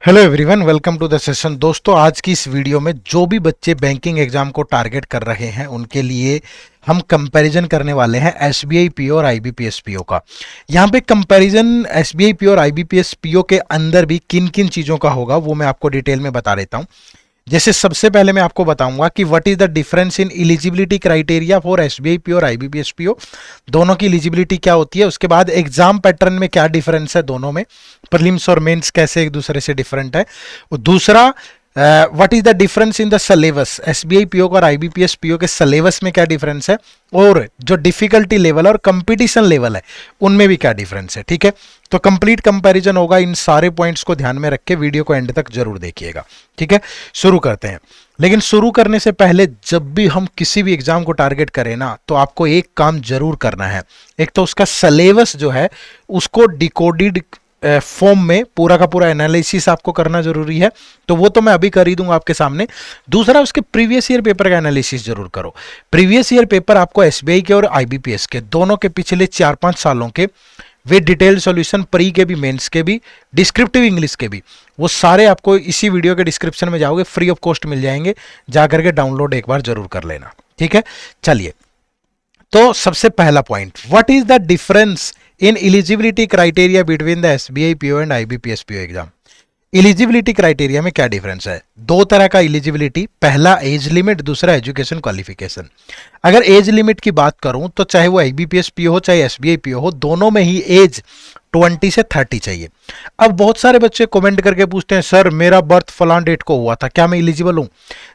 Hello everyone, welcome to the session. दोस्तों, आज की इस वीडियो में जो भी बच्चे बैंकिंग एग्जाम को टारगेट कर रहे हैं उनके लिए हम कंपैरिजन करने वाले हैं एसबीआई पीओ और आईबीपीएस पीओ का। यहाँ पे कंपैरिजन एसबीआई पीओ और आईबीपीएस पीओ के अंदर भी किन किन चीज़ों का होगा वो मैं आपको डिटेल में बता देता हूँ। जैसे सबसे पहले मैं आपको बताऊंगा कि what is the difference in eligibility criteria for SBI PO और आईबीपीएस पीओ, दोनों की एलिजिबिलिटी क्या होती है। उसके बाद एग्जाम पैटर्न में क्या डिफरेंस है दोनों में, प्रीलिम्स और मेंस कैसे एक दूसरे से डिफरेंट है। और दूसरा, what is the difference in the syllabus, SBI PO और आईबीपीएस पीओ के सिलेबस में क्या डिफरेंस है, और जो डिफिकल्टी लेवल और कंपटीशन लेवल है उनमें भी क्या डिफरेंस है। ठीक है, तो कंप्लीट कंपैरिजन होगा। इन सारे पॉइंट्स को ध्यान में रख के वीडियो को एंड तक जरूर देखिएगा। ठीक है, शुरू करते हैं। लेकिन शुरू करने से पहले जब भी हम किसी भी एग्जाम को टारगेट करें ना, तो आपको एक काम जरूर करना है। एक तो उसका सिलेबस जो है उसको डिकोडेड फॉर्म में पूरा का पूरा एनालिसिस आपको करना जरूरी है, तो वो तो मैं अभी कर ही दूंगा आपके सामने। दूसरा, उसके प्रीवियस ईयर पेपर का एनालिसिस जरूर करो। प्रीवियस ईयर पेपर आपको एसबीआई के और आईबीपीएस के दोनों के पिछले 4-5 सालों के विद डिटेल सॉल्यूशन, प्री के भी, मेंस के भी, डिस्क्रिप्टिव इंग्लिश के भी, वो सारे आपको इसी वीडियो के डिस्क्रिप्शन में जाओगे फ्री ऑफ कॉस्ट मिल जाएंगे। जाकर के डाउनलोड एक बार जरूर कर लेना। ठीक है, चलिए। तो सबसे पहला point, what is the difference in eligibility criteria between the SBI PO and IBPS PO exam. Eligibility criteria में क्या डिफरेंस है? दो तरह का एलिजिबिलिटी, पहला एज लिमिट, दूसरा एजुकेशन क्वालिफिकेशन। अगर एज लिमिट की बात करूं तो चाहे वो आईबीपीएस पीओ हो चाहे एसबीआई पीओ हो, दोनों में ही एज 20 से 30 चाहिए। अब बहुत सारे बच्चे कमेंट करके पूछते हैं, सर मेरा बर्थ फलान डेट को हुआ था, क्या मैं एलिजिबल हूं?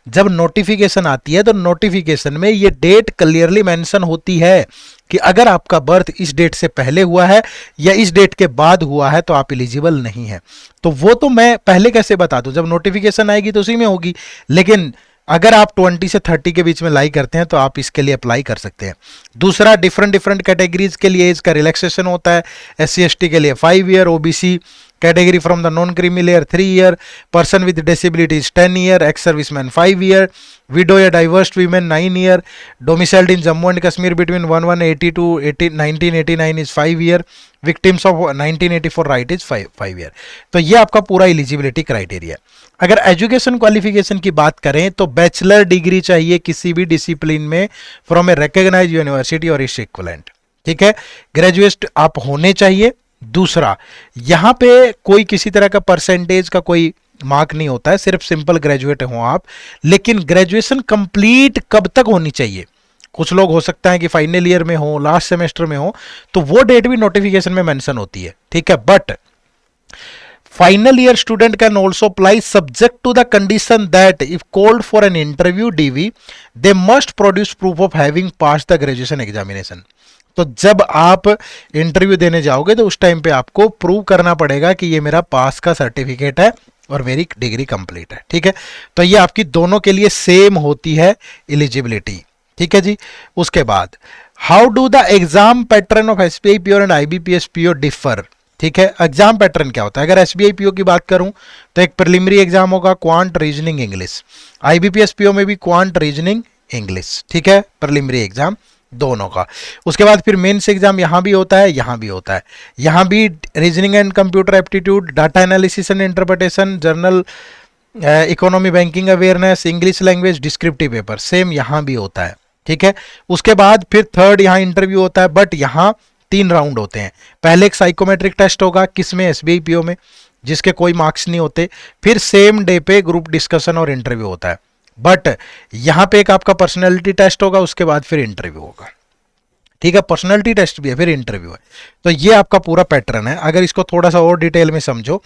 जब नोटिफिकेशन आती है तो नोटिफिकेशन में ये डेट क्लियरली मेंशन होती है कि अगर आपका बर्थ इस डेट से पहले हुआ है या इस डेट के बाद हुआ है तो आप एलिजिबल नहीं है। तो वो तो मैं पहले कैसे बता दूं, जब नोटिफिकेशन आएगी तो उसी में होगी। लेकिन अगर आप 20 से 30 के बीच में लाई करते हैं तो आप इसके लिए अप्लाई कर सकते हैं। दूसरा, डिफरेंट कैटेगरीज के लिए एज का रिलैक्सेशन होता है। SC ST के लिए 5 year, OBC category from the non creamy layer 3 year, person with disabilities 10 year, ex serviceman 5 year, widow या divorced women 9 year, domiciled in Jammu and Kashmir between 1180 to 1989 is 5 year, victims of 1984 riot is 5 year. तो ये आपका पूरा eligibility criteria. अगर education qualification की बात करें तो बैचलर डिग्री चाहिए किसी भी डिसिप्लिन में फ्रॉम ए रिकॉग्नाइज्ड यूनिवर्सिटी और इट्स इक्विवेलेंट। ठीक है, ग्रेजुएट आप होने चाहिए। दूसरा, यहां पे कोई किसी तरह का परसेंटेज का कोई मार्क नहीं होता है, सिर्फ सिंपल ग्रेजुएट हो आप। लेकिन ग्रेजुएशन कंप्लीट कब तक होनी चाहिए? कुछ लोग हो सकता है कि फाइनल ईयर में हो, लास्ट सेमेस्टर में हो, तो वो डेट भी नोटिफिकेशन में मेंशन होती है। ठीक है, but final year student can also apply subject to the condition that if called for an interview DV they must produce proof of having passed the graduation examination। तो जब आप interview देने जाओगे तो उस टाइम पे आपको प्रूव करना पड़ेगा कि ये मेरा पास का सर्टिफिकेट है और मेरी डिग्री कंप्लीट है। ठीक है, तो ये आपकी दोनों के लिए सेम होती है एलिजिबिलिटी। ठीक है जी। उसके बाद, how do the exam pattern of SBI PO and IBPS PO differ. ठीक है, एग्जाम पैटर्न क्या होता है? अगर एसबीआई पीओ की बात करूं तो एक प्रिलिमिनरी एग्जाम होगा, quant, reasoning, English. IBPS PO में भी क्वांट, रीजनिंग, इंग्लिश। ठीक है, प्रिलिमिनरी एग्जाम दोनों का। उसके बाद फिर मेंस एग्जाम यहां भी होता है, यहां भी होता है। यहां भी reasoning and computer aptitude, data analysis and interpretation, journal economy, banking awareness, English language, descriptive paper, same यहां भी होता है। ठीक है, उसके बाद फिर थर्ड यहां इंटरव्यू होता है, बट यहां 3 राउंड होते हैं। पहले एक साइकोमेट्रिक टेस्ट होगा, किसमें? एसबीआई पीओ में, जिसके कोई मार्क्स नहीं होते। फिर सेम डे पे ग्रुप डिस्कशन और इंटरव्यू होता है। बट यहां पे एक आपका पर्सनैलिटी टेस्ट होगा, उसके बाद फिर इंटरव्यू होगा। ठीक है, पर्सनैलिटी टेस्ट भी है, फिर इंटरव्यू है। तो ये आपका पूरा पैटर्न है। अगर इसको थोड़ा सा और डिटेल में समझो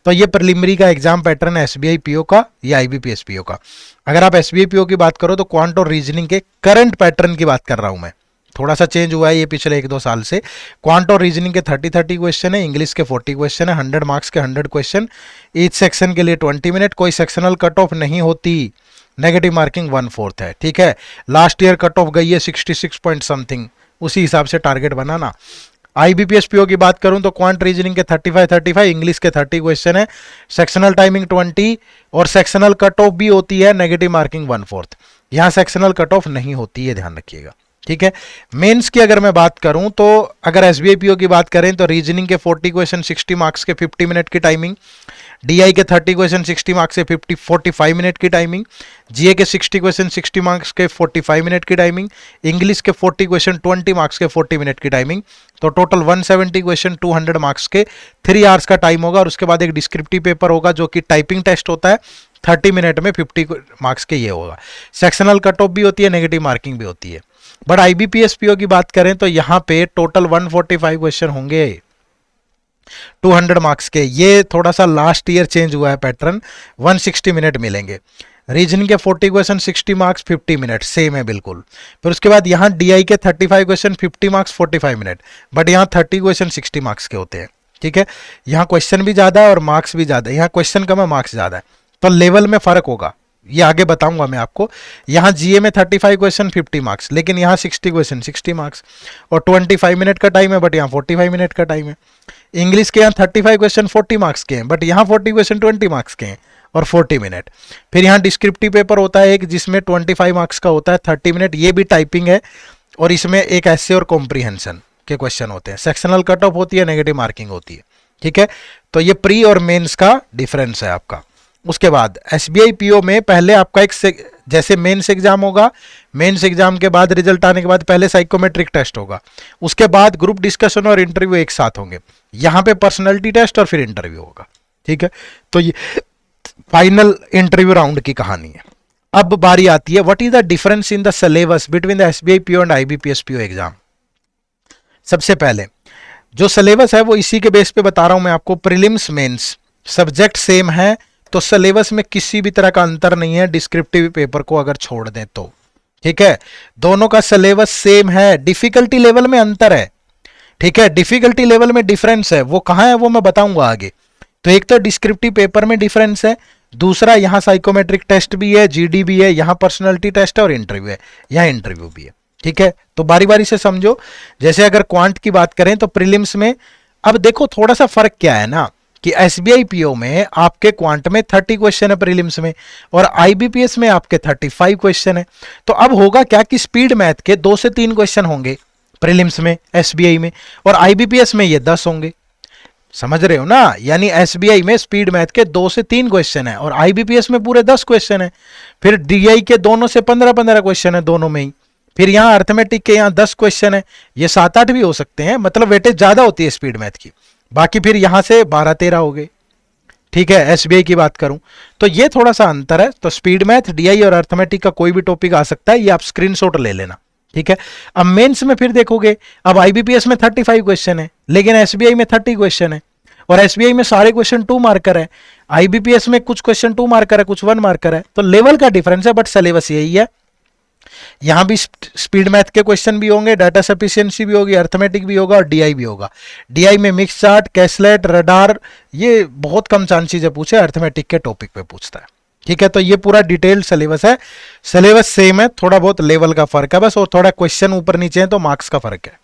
तो ये प्रीलिमिनरी का एग्जाम पैटर्न है एसबीआई पीओ का या आईबीपीएस पीओ का। अगर आप एसबीआई पीओ की बात करो तो क्वांट और रीजनिंग के करंट पैटर्न की बात कर रहा हूं मैं, थोड़ा सा चेंज हुआ है ये पिछले 1-2 साल से। क्वांट और रीजनिंग के 30 क्वेश्चन है, इंग्लिश के 40 क्वेश्चन है, 100 मार्क्स के 100 क्वेश्चन, ईच सेक्शन के लिए 20 मिनट, कोई सेक्शनल कट ऑफ नहीं होती, नेगेटिव मार्किंग 1/4 है। ठीक है, लास्ट ईयर कट ऑफ गई है 66 पॉइंट समथिंग, उसी हिसाब से टारगेट बनाना। आईबीपीएस पीओ की बात करूं तो क्वांट रीजनिंग के 35, इंग्लिश के 30 क्वेश्चन है, सेक्शनल टाइमिंग 20 और सेक्शनल कट ऑफ भी होती है, नेगेटिव मार्किंग 1/4। यहां सेक्शनल कट ऑफ नहीं होती है, ध्यान रखिएगा। ठीक है, मेंस की अगर मैं बात करूं तो अगर एसबीआई पीओ की बात करें तो रीजनिंग के 40 क्वेश्चन, 60 मार्क्स के, 50 मिनट की टाइमिंग, DI के 30 क्वेश्चन 60 मार्क्स के 45 मिनट की टाइमिंग, GA के 60 क्वेश्चन 60 मार्क्स के 45 मिनट की टाइमिंग, इंग्लिश के 40 क्वेश्चन 20 मार्क्स के 40 मिनट की टाइमिंग। तो टोटल 170 क्वेश्चन 200 मार्क्स के 3 आवर्स का टाइम होगा। और उसके बाद एक डिस्क्रिप्टिव पेपर होगा जो कि टाइपिंग टेस्ट होता है, 30 मिनट में 50 मार्क्स के ये होगा। सेक्शनल कट ऑफ भी होती है, नेगेटिव मार्किंग भी होती है। बट IBPS PO की बात करें तो यहाँ पे टोटल 145 क्वेश्चन होंगे 200 मार्क्स के। ये थोड़ा सा लास्ट ईयर चेंज हुआ है पैटर्न, 160 मिनट मिलेंगे। रीजनिंग के 40 क्वेश्चन 60 मार्क्स 50 मिनट, सेम है बिल्कुल। फिर उसके बाद यहाँ DI के 35 क्वेश्चन 50 मार्क्स 45 मिनट, बट यहाँ 30 क्वेश्चन 60 मार्क्स के होते हैं। ठीक है, यहाँ क्वेश्चन भी ज़्यादा है और मार्क्स भी ज़्यादा है, यहाँ क्वेश्चन कम है मार्क्स ज़्यादा है, तो लेवल में फ़र्क होगा, ये आगे बताऊंगा मैं आपको। यहाँ GA में 35 क्वेश्चन 50 मार्क्स, लेकिन यहाँ 60 क्वेश्चन 60 मार्क्स और 25 मिनट का टाइम है, बट यहाँ 45 मिनट का टाइम है। इंग्लिश के यहाँ 35 क्वेश्चन 40 मार्क्स के हैं, बट यहाँ 40 क्वेश्चन 20 मार्क्स के हैं और 40 मिनट। फिर यहाँ डिस्क्रिप्टिव पेपर होता है एक, जिसमें 25 मार्क्स का होता है, 30 मिनट, ये भी टाइपिंग है। और इसमें एक ऐसे और कॉम्प्रीहेंशन के क्वेश्चन होते हैं। सेक्शनल कट ऑफ होती है, नेगेटिव मार्किंग होती है। ठीक है, तो ये प्री और मेंस का डिफरेंस है आपका। उसके बाद SBI PO में पहले आपका एक जैसे मेंस एग्जाम होगा, मेंस एग्जाम के बाद रिजल्ट आने के बाद पहले साइकोमेट्रिक टेस्ट होगा, उसके बाद ग्रुप डिस्कशन और इंटरव्यू एक साथ होंगे। यहाँ पे पर्सनैलिटी टेस्ट और फिर इंटरव्यू होगा। ठीक है, तो ये फाइनल इंटरव्यू राउंड की कहानी है। अब बारी आती है what is the difference in the syllabus between the SBI PO and IBPS PO exam. सबसे पहले जो सिलेबस है वो इसी के बेस पे बता रहा हूं मैं आपको। प्रीलिम्स मेंस सब्जेक्ट सेम है, तो सिलेबस में किसी भी तरह का अंतर नहीं है, डिस्क्रिप्टिव पेपर को अगर छोड़ दें तो। ठीक है, दोनों का सिलेबस सेम है, डिफिकल्टी लेवल में अंतर है। ठीक है, डिफिकल्टी लेवल में डिफरेंस है, वो कहां है वो मैं बताऊंगा आगे। तो एक तो डिस्क्रिप्टिव पेपर में डिफरेंस है, दूसरा यहाँ साइकोमेट्रिक टेस्ट भी है, GD भी है, यहाँ पर्सनैलिटी टेस्ट है और इंटरव्यू है, यहाँ इंटरव्यू भी है। ठीक है, तो बारी बारी से समझो। जैसे अगर क्वांट की बात करें तो प्रीलिम्स में अब देखो थोड़ा सा फर्क क्या है ना, कि SBI PO में आपके क्वांट में 30 क्वेश्चन है प्रीलिम्स में, और IBPS में आपके 35 क्वेश्चन है। तो अब होगा क्या कि स्पीड मैथ के 2 से 3 क्वेश्चन होंगे प्रीलिम्स में SBI में, और IBPS में ये 10 होंगे। समझ रहे हो ना, यानी SBI में स्पीड मैथ के 2 से 3 क्वेश्चन है और IBPS में पूरे 10 क्वेश्चन है। फिर DI के दोनों से 15-15 क्वेश्चन है दोनों में ही। फिर यहाँ अर्थमेटिक के यहाँ 10 क्वेश्चन है, ये 7-8 भी हो सकते हैं, मतलब वेटेज ज्यादा होती है स्पीड मैथ की। बाकी फिर यहां से 12-13 हो गए। ठीक है, SBI की बात करूं तो ये थोड़ा सा अंतर है। तो स्पीड मैथ, DI और अर्थमेटिक का कोई भी टॉपिक आ सकता है, ये आप स्क्रीनशॉट ले लेना। ठीक है, अब मेंस में फिर देखोगे, अब IBPS में 35 क्वेश्चन है, लेकिन SBI में 30 क्वेश्चन है, और SBI में सारे क्वेश्चन 2 मार्कर है, IBPS में कुछ क्वेश्चन 2 मार्कर है, कुछ 1 मार्कर है। तो लेवल का डिफरेंस है, बट सिलेबस यही है। यहां भी स्पीड मैथ के क्वेश्चन भी होंगे, डाटा सफिशिएंसी भी होगी, अर्थमेटिक भी होगा और DI भी होगा। DI में मिक्स चार्ट, कैसलेट, रडार, ये बहुत कम चांसेस है पूछे, अर्थमेटिक के टॉपिक पे पूछता है। ठीक है, तो ये पूरा डिटेल्ड सिलेबस है, सिलेबस सेम है, थोड़ा बहुत लेवल का फर्क है बस, और थोड़ा क्वेश्चन ऊपर नीचे है तो मार्क्स का फर्क है।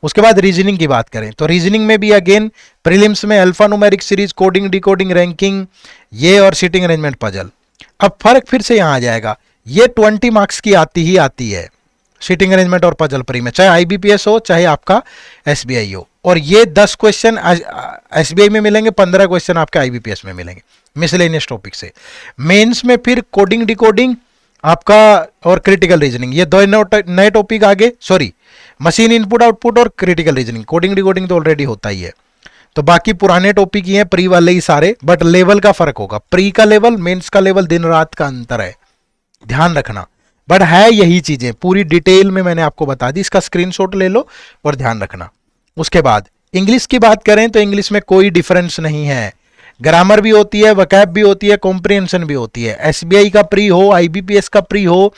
उसके बाद रीजनिंग की बात करें तो रीजनिंग में भी अगेन प्रीलिम्स में alpha numeric series, coding, decoding, ranking, ये और सीटिंग अरेंजमेंट, पजल। अब फर्क फिर से यहां आ जाएगा, ये 20 मार्क्स की आती ही आती है सीटिंग अरेंजमेंट और पजल प्री में, चाहे IBPS हो चाहे आपका SBI हो। और ये 10 क्वेश्चन SBI में मिलेंगे, 15 क्वेश्चन आपके IBPS में मिलेंगे मिसलेनियस टॉपिक से। मेंस में फिर कोडिंग, डिकोडिंग आपका और क्रिटिकल रीजनिंग, ये 2 नए टॉपिक आगे, सॉरी मशीन इनपुट आउटपुट और क्रिटिकल रीजनिंग। कोडिंग डिकोडिंग तो ऑलरेडी होता ही है, तो बाकी पुराने टॉपिक ही हैं, प्री वाले ही सारे, बट लेवल का फर्क होगा। प्री का लेवल, मेंस का लेवल, दिन रात का अंतर है, ध्यान रखना। बट है यही चीजें, पूरी डिटेल में मैंने आपको बता दी, इसका स्क्रीनशॉट ले लो और ध्यान रखना। उसके बाद इंग्लिश की बात करें तो इंग्लिश में कोई डिफरेंस नहीं है, ग्रामर भी होती है, वकैब भी होती है, कॉम्प्रिहेंशन भी होती है। SBI का प्री हो, IBPS का प्री हो,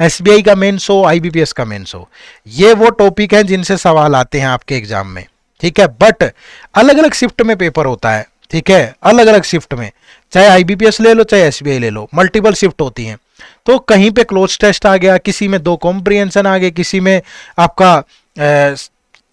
SBI का मेंस हो, IBPS का मेंस हो, ये वो टॉपिक हैं जिनसे सवाल आते हैं आपके एग्जाम में। ठीक है, बट अलग अलग शिफ्ट में पेपर होता है। ठीक है, अलग अलग शिफ्ट में, चाहे IBPS ले लो चाहे SBI ले लो, मल्टीपल शिफ्ट होती हैं। तो कहीं पे क्लोज टेस्ट आ गया, किसी में 2 कॉम्प्रिहेंशन आ गए, किसी में आपका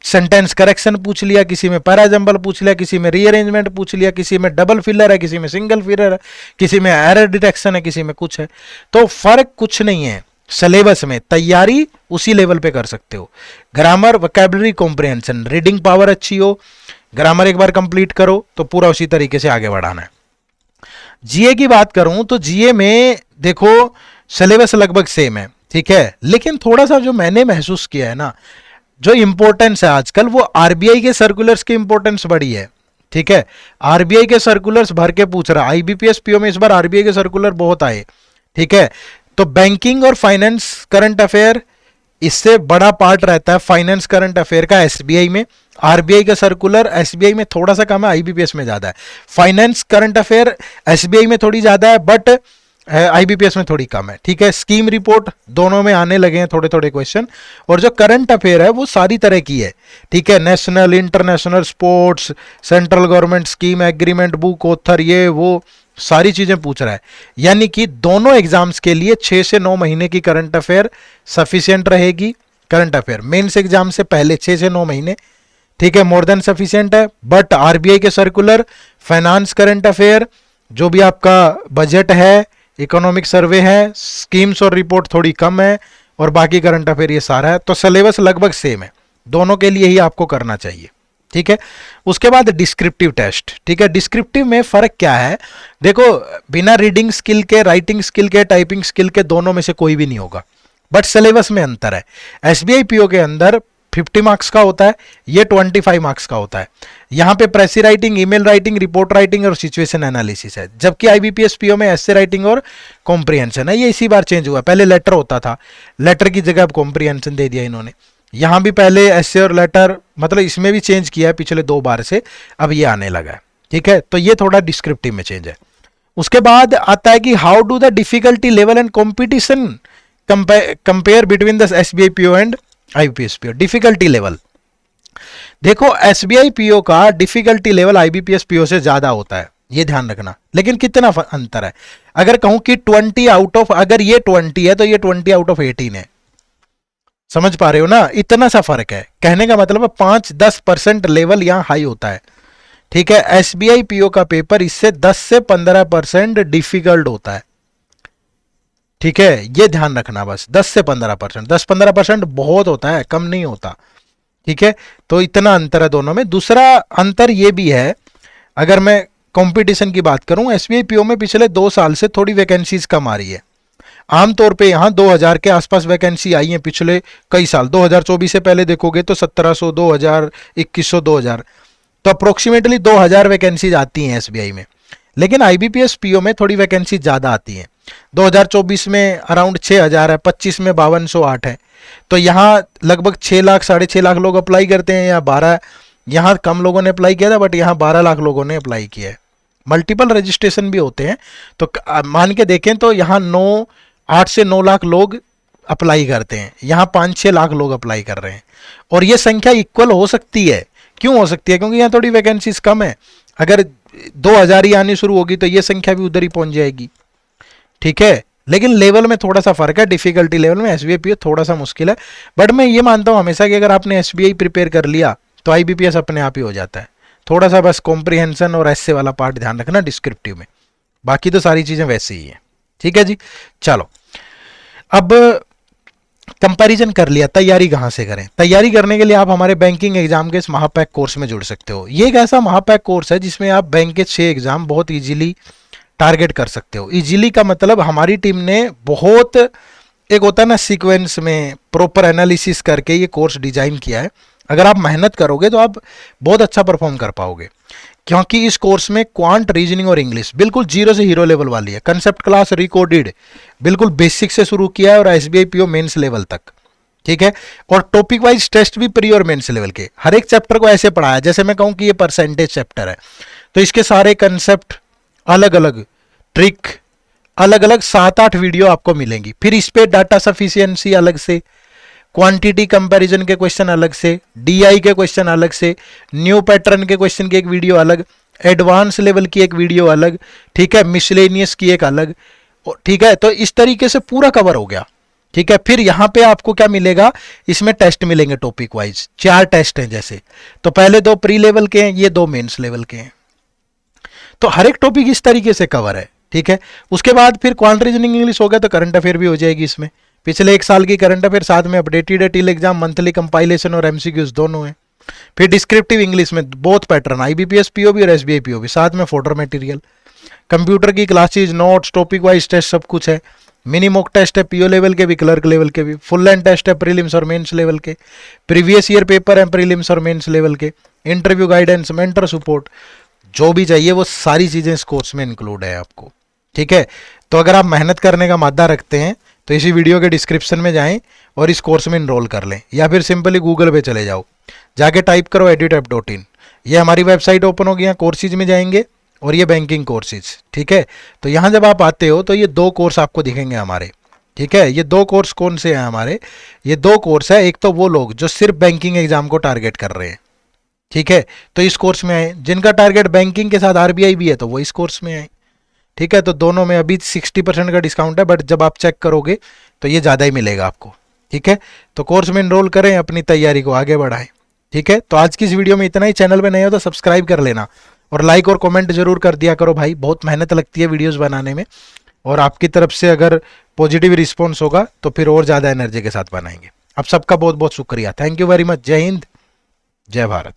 सेंटेंस करेक्शन पूछ लिया, किसी में पैराजंबल पूछ लिया, किसी में रीअरेंजमेंट पूछ लिया, किसी में डबल फिलर है, किसी में सिंगल फिलर है, किसी में एरर डिटेक्शन है, किसी में कुछ है। तो फर्क कुछ नहीं है सिलेबस में, तैयारी उसी लेवल पे कर सकते हो। Grammar, vocabulary, comprehension, reading power अच्छी हो, ग्रामर एक बार कंप्लीट करो तो पूरा उसी तरीके से आगे बढ़ाना है। जीए की बात करूं तो जीए में देखो सिलेबस लगभग सेम है, ठीक है, लेकिन थोड़ा सा जो मैंने महसूस किया है ना, जो इंपॉर्टेंस है आजकल वो आरबीआई के सर्कुलर्स की इंपॉर्टेंस बड़ी है, ठीक है। आरबीआई के सर्कुलर्स भर के पूछ रहा, आईबीपीएस पीओ में इस बार आरबीआई के सर्कुलर बहुत आए, ठीक है। तो बैंकिंग और फाइनेंस करंट अफेयर, इससे बड़ा पार्ट रहता है फाइनेंस करंट अफेयर का एसबीआई में। आरबीआई का सर्कुलर एसबीआई में थोड़ा सा कम है, आईबीपीएस में ज्यादा है। फाइनेंस करंट अफेयर एसबीआई में थोड़ी ज्यादा है, बट आईबीपीएस में थोड़ी कम है, ठीक है। स्कीम रिपोर्ट दोनों में आने लगे हैं थोड़े थोड़े क्वेश्चन, और जो करंट अफेयर है वो सारी तरह की है, ठीक है। National, international, sports, central government scheme, agreement book, author, ये वो सारी चीजें पूछ रहा है। यानी कि दोनों एग्जाम्स के लिए 6 से 9 महीने की करंट अफेयर सफिशिएंट रहेगी। करंट अफेयर मेंस एग्जाम से पहले 6 से 9 महीने, ठीक है, मोर देन सफिशिएंट है। बट आरबीआई के सर्कुलर, फाइनेंस करंट अफेयर, जो भी आपका बजट है, इकोनॉमिक सर्वे है, स्कीम्स और रिपोर्ट थोड़ी कम है, और बाकी करंट अफेयर ये सारा है। तो सिलेबस लगभग सेम है, दोनों के लिए ही आपको करना चाहिए, ठीक है। उसके बाद डिस्क्रिप्टिव टेस्ट, ठीक है। डिस्क्रिप्टिव में फर्क क्या है, देखो बिना रीडिंग स्किल के, राइटिंग स्किल के, टाइपिंग स्किल के, दोनों में से कोई भी नहीं होगा, बट सिलेबस में अंतर है। एसबीआई पीओ के अंदर 50 मार्क्स का होता है, ये 25 मार्क्स का होता है। यहां पे प्रेसी writing, email writing, report writing और सिचुएशन एनालिसिस है, जबकि आईबीपीएस पीओ में एसे राइटिंग और कॉम्प्रिहेंशन है। ये इसी बार चेंज हुआ, पहले लेटर होता था, लेटर की जगह अब कॉम्प्रिहेंशन दे दिया इन्होंने। यहां भी पहले एसे और लेटर, मतलब इसमें भी चेंज किया है पिछले 2 बार से, अब ये आने लगा है, ठीक है। तो ये थोड़ा डिस्क्रिप्टिव में चेंज है। उसके बाद आता है कि how do the difficulty level and competition compare between the SBI PO and IBPS PO. Difficulty level, देखो एसबीआई पीओ का डिफिकल्टी लेवल आईबीपीएस पीओ से ज्यादा होता है, ये ध्यान रखना। लेकिन कितना अंतर है, अगर कहूं कि 20 आउट ऑफ, अगर ये 20 है तो ये 20 आउट ऑफ 18 है, समझ पा रहे हो ना, इतना सा फर्क है। कहने का मतलब है 5-10% लेवल यहां हाई होता है, ठीक है। एसबीआई पीओ का पेपर इससे 10 से 15% डिफिकल्ट होता है, ठीक है, ये ध्यान रखना बस। 10 से 15%, 10-15% बहुत होता है, कम नहीं होता, ठीक है। तो इतना अंतर है दोनों में। दूसरा अंतर ये भी है, अगर मैं कंपटीशन की बात करूं, एसबीआई पीओ में पिछले 2 साल से थोड़ी वैकेंसीज कम आ रही है। आमतौर पे यहां 2000 के आसपास वैकेंसी आई है पिछले कई साल। 2024 से पहले देखोगे तो 1700, 2000, 2100, 2000, तो अप्रोक्सीमेटली 2000 वैकेंसीज आती हैं एसबीआई में। लेकिन आईबीपीएस पीओ में थोड़ी वैकेंसी ज्यादा आती हैं। 2024 में अराउंड 6000 है, 25 में 5208 है। तो यहाँ लगभग 6 लाख, 6.5 लाख लोग अप्लाई करते हैं, या 12, यहाँ कम लोगों ने अप्लाई किया था, बट यहाँ 12 लाख लोगों ने अप्लाई किया है। मल्टीपल रजिस्ट्रेशन भी होते हैं, तो मान के देखें तो यहाँ 8 से 9 लाख लोग अप्लाई करते हैं, यहाँ 5-6 लाख लोग अप्लाई कर रहे हैं। और ये संख्या इक्वल हो सकती है, क्यों हो सकती है, क्योंकि यहाँ थोड़ी वैकेंसीज कम है। अगर 2000 ही आनी शुरू होगी तो ये संख्या भी उधर ही पहुंच जाएगी, ठीक है। लेकिन लेवल में थोड़ा सा फर्क है, डिफिकल्टी लेवल में एसबीआई पीओ थोड़ा सा मुश्किल है। बट मैं ये मानता हूं हमेशा कि अगर आपने एसबीआई प्रिपेयर कर लिया तो आईबीपीएस अपने आप ही हो जाता है। थोड़ा सा बस कॉम्प्रिहेंशन और एसे वाला पार्ट ध्यान रखना डिस्क्रिप्टिव में, बाकी तो सारी चीजें वैसे ही है, ठीक है जी। चलो, अब कंपैरिजन कर लिया, तैयारी कहां से करें। तैयारी करने के लिए आप हमारे बैंकिंग एग्जाम के इस महापैक कोर्स में जुड़ सकते हो। ये एक ऐसा महापैक कोर्स है जिसमें आप बैंक के 6 एग्जाम बहुत इजीली टारगेट कर सकते हो। इजीली का मतलब हमारी टीम ने बहुत, एक होता है ना सीक्वेंस में, प्रॉपर एनालिसिस करके ये कोर्स डिजाइन किया है। अगर आप मेहनत करोगे तो आप बहुत अच्छा परफॉर्म कर पाओगे, क्योंकि इस कोर्स में क्वांट, रीजनिंग और इंग्लिश बिल्कुल 0 से हीरो लेवल वाली है। कंसेप्ट क्लास रिकॉर्डेड, बिल्कुल बेसिक से शुरू किया है और एसबीआई पीओ मेंस लेवल तक, ठीक है। और टॉपिक वाइज टेस्ट भी प्री और मेंस लेवल के। हर एक चैप्टर को ऐसे पढ़ाया, जैसे मैं कहूं कि ये परसेंटेज चैप्टर है तो इसके सारे कंसेप्ट अलग अलग, ट्रिक अलग अलग, 7-8 वीडियो आपको मिलेंगी। फिर इस पे डाटा सफिशिएंसी अलग से, क्वांटिटी कंपैरिजन के क्वेश्चन अलग से, डीआई के क्वेश्चन अलग से, न्यू पैटर्न के क्वेश्चन की एक वीडियो अलग, एडवांस लेवल की एक वीडियो अलग, ठीक है, मिसलेनियस की एक अलग, ठीक है। तो इस तरीके से पूरा कवर हो गया, ठीक है। फिर यहां पे आपको क्या मिलेगा, इसमें टेस्ट मिलेंगे टॉपिक वाइज, 4 टेस्ट हैं जैसे। तो पहले 2 प्री लेवल के हैं, ये 2 मेंस लेवल के हैं। तो हर एक टॉपिक इस तरीके से कवर है, ठीक है। उसके बाद फिर क्वांट, रीजनिंग, इंग्लिश हो गया तो करंट अफेयर भी हो जाएगी इसमें। पिछले 1 साल की करंट अफेयर, साथ में अपडेटेड है, टिल एग्जाम, मंथली कंपाइलेशन और एमसीक्यूज दोनों है, फिर डिस्क्रिप्टिव इंग्लिश में बोथ पैटर्न, आईबीपीएस पीओ भी और एसबीआई पीओ भी, साथ में फोटो मटेरियल, कंप्यूटर की classes, notes, topic wise test सब कुछ है। मिनी मॉक टेस्ट है पीओ लेवल के भी, क्लर्क लेवल के भी, फुल लेंथ टेस्ट है प्रीलिम्स और मेंस लेवल के, प्रीवियस ईयर पेपर है प्रीलिम्स और मेंस लेवल के, इंटरव्यू गाइडेंस, मेंटर सपोर्ट, जो भी चाहिए वो सारी चीजें इस कोर्स में इंक्लूड है आपको। ठीक है, तो अगर आप मेहनत करने का मादा रखते हैं तो इसी वीडियो के डिस्क्रिप्शन में जाएं और इस कोर्स में इनरोल कर लें, या फिर सिंपली गूगल पे चले जाओ, जाके टाइप करो edutap.in, ये हमारी वेबसाइट ओपन होगी, यहाँ कोर्सेज में जाएंगे और ये बैंकिंग कोर्सेज। ठीक है, तो यहाँ जब आप आते हो तो ये 2 कोर्स आपको दिखेंगे हमारे। ठीक है, ये 2 कोर्स कौन से हैं हमारे, ये 2 कोर्स है, एक तो वो लोग जो सिर्फ बैंकिंग एग्जाम को टारगेट कर रहे हैं, ठीक है, तो इस कोर्स में आए, जिनका टारगेट बैंकिंग के साथ आरबीआई भी है तो वो इस कोर्स में आए। ठीक है, तो दोनों में अभी 60% का डिस्काउंट है, बट जब आप चेक करोगे तो ये ज़्यादा ही मिलेगा आपको। ठीक है, तो कोर्स में इनरोल करें, अपनी तैयारी को आगे बढ़ाएं। ठीक है, तो आज की इस वीडियो में इतना ही। चैनल पे नए हो तो सब्सक्राइब कर लेना और लाइक और कमेंट जरूर कर दिया करो भाई, बहुत मेहनत लगती है वीडियोस बनाने में, और आपकी तरफ से अगर पॉजिटिव रिस्पॉन्स होगा तो फिर और ज़्यादा एनर्जी के साथ बनाएंगे। आप सबका बहुत बहुत शुक्रिया, थैंक यू वेरी मच। जय हिंद, जय भारत।